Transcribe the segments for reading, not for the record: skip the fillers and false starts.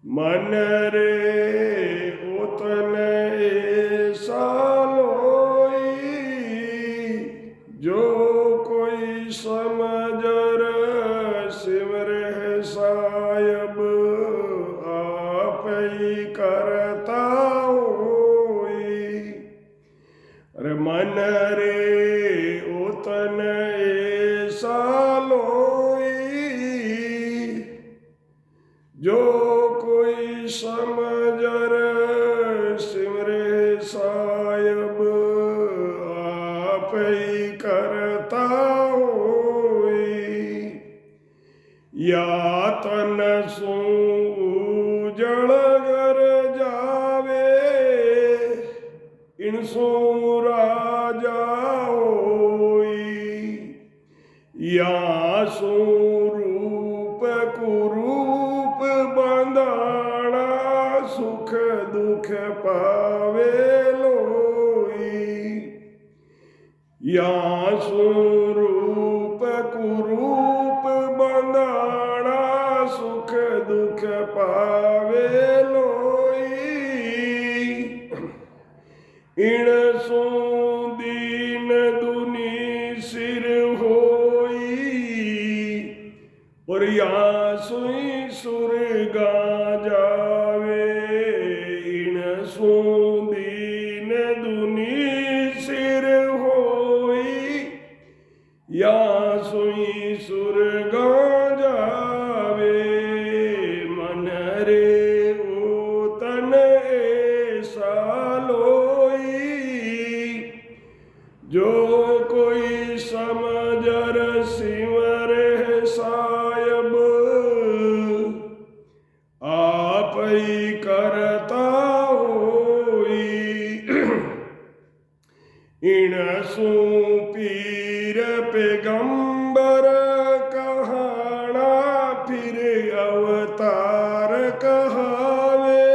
मन रे उतन ऐसा लोई, जो कोई समझर सिमर सायब आप ही करता होई। अरे मन रे उतन ऐसा लोई, जो कोई समझर सिमरे सायब आप ही करता होई। या तन सो जड़ गर जावे, इन सो राजा होई। या सो रूप कुरूप बंधाना, सुख दुख पावे लोई। या सो रूप कुरूप बंधाना, सुख दुख पावे लोई। इण सो दीन दुनी सिर होई, और या सुई सुरगा जावे। इण सो दीन दुनी सिर होई, या सुई सुरगा जावे। मन रे ओ तन ऐसा लोई, जो कोई समझर सिमर सायब आप ही करता होई। इन सो पीर पैगंबर कहाना, फिर अवतार कहावे।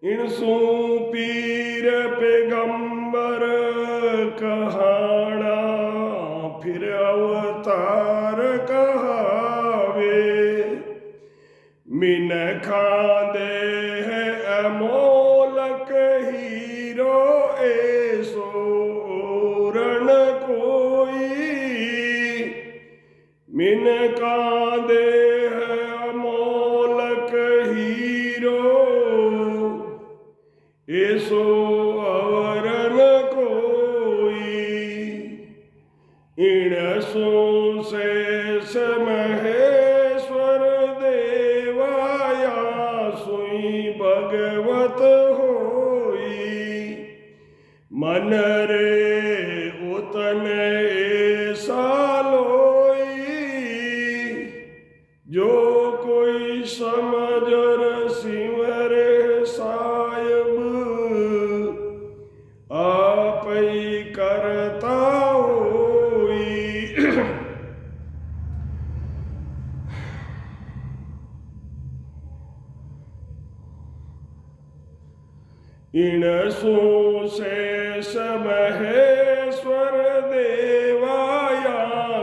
इन सो पीर पैगंबर कहाना, फिर अवतार कहावे। मिनखा दे है अमोलक हीरो, ऐसो रण कोई। मिनखा दे है अमोलक हीरो, ऐसो अवरन कोई। इन सो शेष महेश्वर देवाया, सुई भगवत होई। मन रे उतन ऐसा लोई, जो कोई समझर सिमर सायब आप ही करता होई। इन सो शेष महेश्वर देवाया,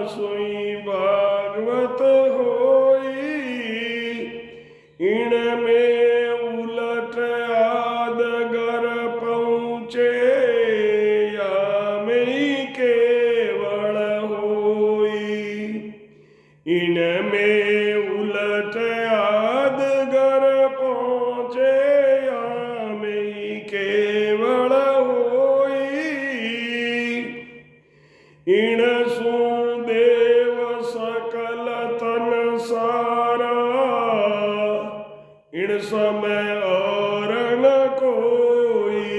सुई भागवत होई। इन में उलट आदगर पहुँचे, या में केवल होई। इन में उलट आदगर पहुँचे, या में केवल होई। इन सो देव सकल तन सारा, इन समय और न कोई।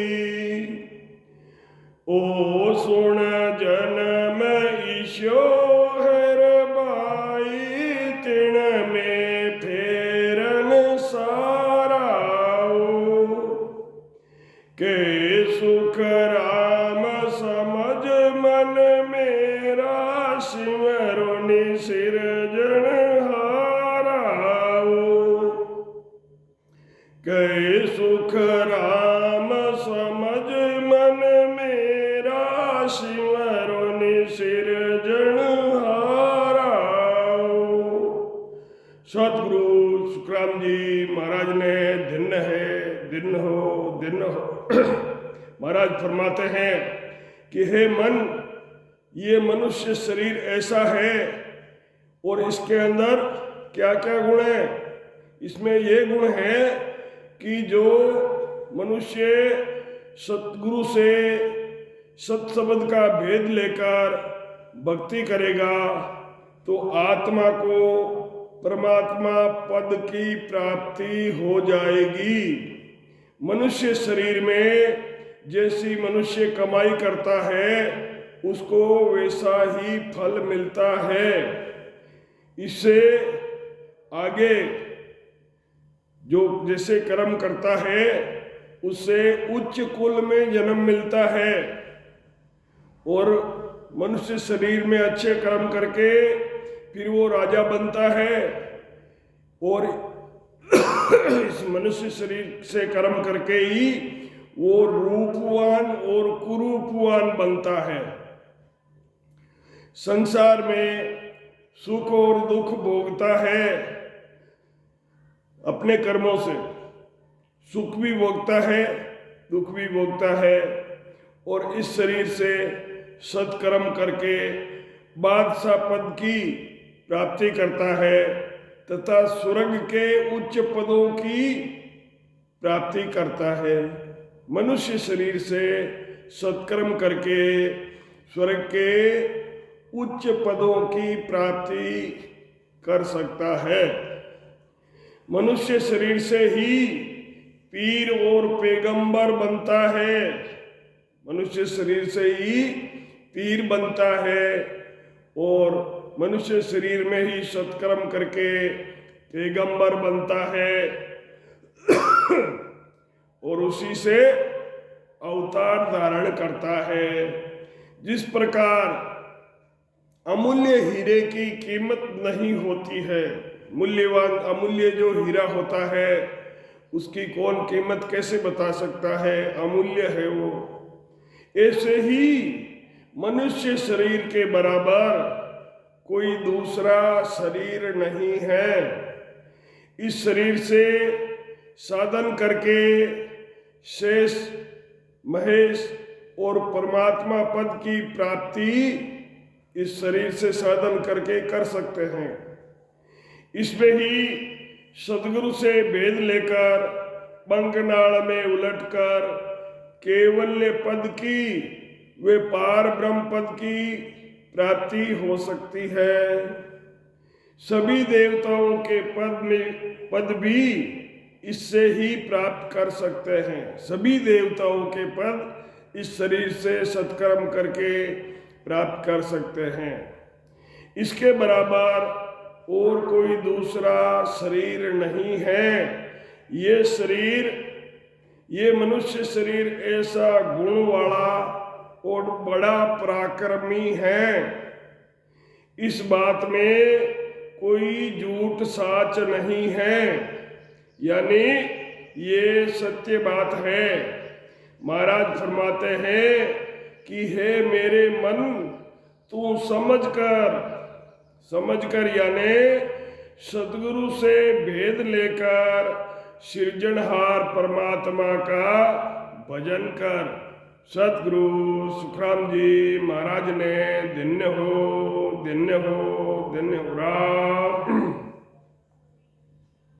ओ सुन जन्म ईश्वर बाई, तिण में फेरन सारा ओ। के सुख राम समझ मन मेरा, सिमरुनि सिरजन हारा ओ। के सतगुरु सुखराम जी महाराज ने दिन हो महाराज फरमाते हैं कि हे मन, ये मनुष्य शरीर ऐसा है और इसके अंदर क्या क्या गुण है। इसमें ये गुण है कि जो मनुष्य सतगुरु से सत्शब्द का भेद लेकर भक्ति करेगा तो आत्मा को परमात्मा पद की प्राप्ति हो जाएगी। मनुष्य शरीर में जैसी मनुष्य कमाई करता है उसको वैसा ही फल मिलता है। इससे आगे जो जैसे कर्म करता है उससे उच्च कुल में जन्म मिलता है और मनुष्य शरीर में अच्छे कर्म करके फिर वो राजा बनता है और इस मनुष्य शरीर से कर्म करके ही वो रूपवान और कुरूपवान बनता है। संसार में सुख और दुख भोगता है अपने कर्मों से, सुख भी भोगता है दुख भी भोगता है और इस शरीर से सत्कर्म करके बादशाह पद की प्राप्ति करता है तथा स्वर्ग के उच्च पदों की प्राप्ति करता है। मनुष्य शरीर से सत्कर्म करके स्वर्ग के उच्च पदों की प्राप्ति कर सकता है। मनुष्य शरीर से ही पीर और पैगंबर बनता है। मनुष्य शरीर से ही पीर बनता है और मनुष्य शरीर में ही सत्कर्म करके पैगंबर बनता है और उसी से अवतार धारण करता है। जिस प्रकार अमूल्य हीरे की कीमत नहीं होती है, मूल्यवान अमूल्य जो हीरा होता है उसकी कौन कीमत कैसे बता सकता है, अमूल्य है वो। ऐसे ही मनुष्य शरीर के बराबर कोई दूसरा शरीर नहीं है। इस शरीर से साधन करके शेष महेश और परमात्मा पद की प्राप्ति इस शरीर से साधन करके कर सकते हैं। इसमें ही सदगुरु से भेद लेकर पंखनाल में उलटकर केवल्य पद की वे पार ब्रह्म पद की प्राप्ति हो सकती है। सभी देवताओं के पद भी इससे ही प्राप्त कर सकते हैं। सभी देवताओं के पद इस शरीर से सत्कर्म करके प्राप्त कर सकते हैं। इसके बराबर और कोई दूसरा शरीर नहीं है। ये शरीर, ये मनुष्य शरीर ऐसा गुण वाला और बड़ा पराक्रमी है। इस बात में कोई झूठ साच नहीं है, यानी ये सत्य बात है। महाराज फरमाते हैं कि हे मेरे मन, तू समझकर यानी सदगुरु से भेद लेकर सृजनहार परमात्मा का भजन कर। सतगुरु सुखराम जी महाराज ने धन्य हो राम।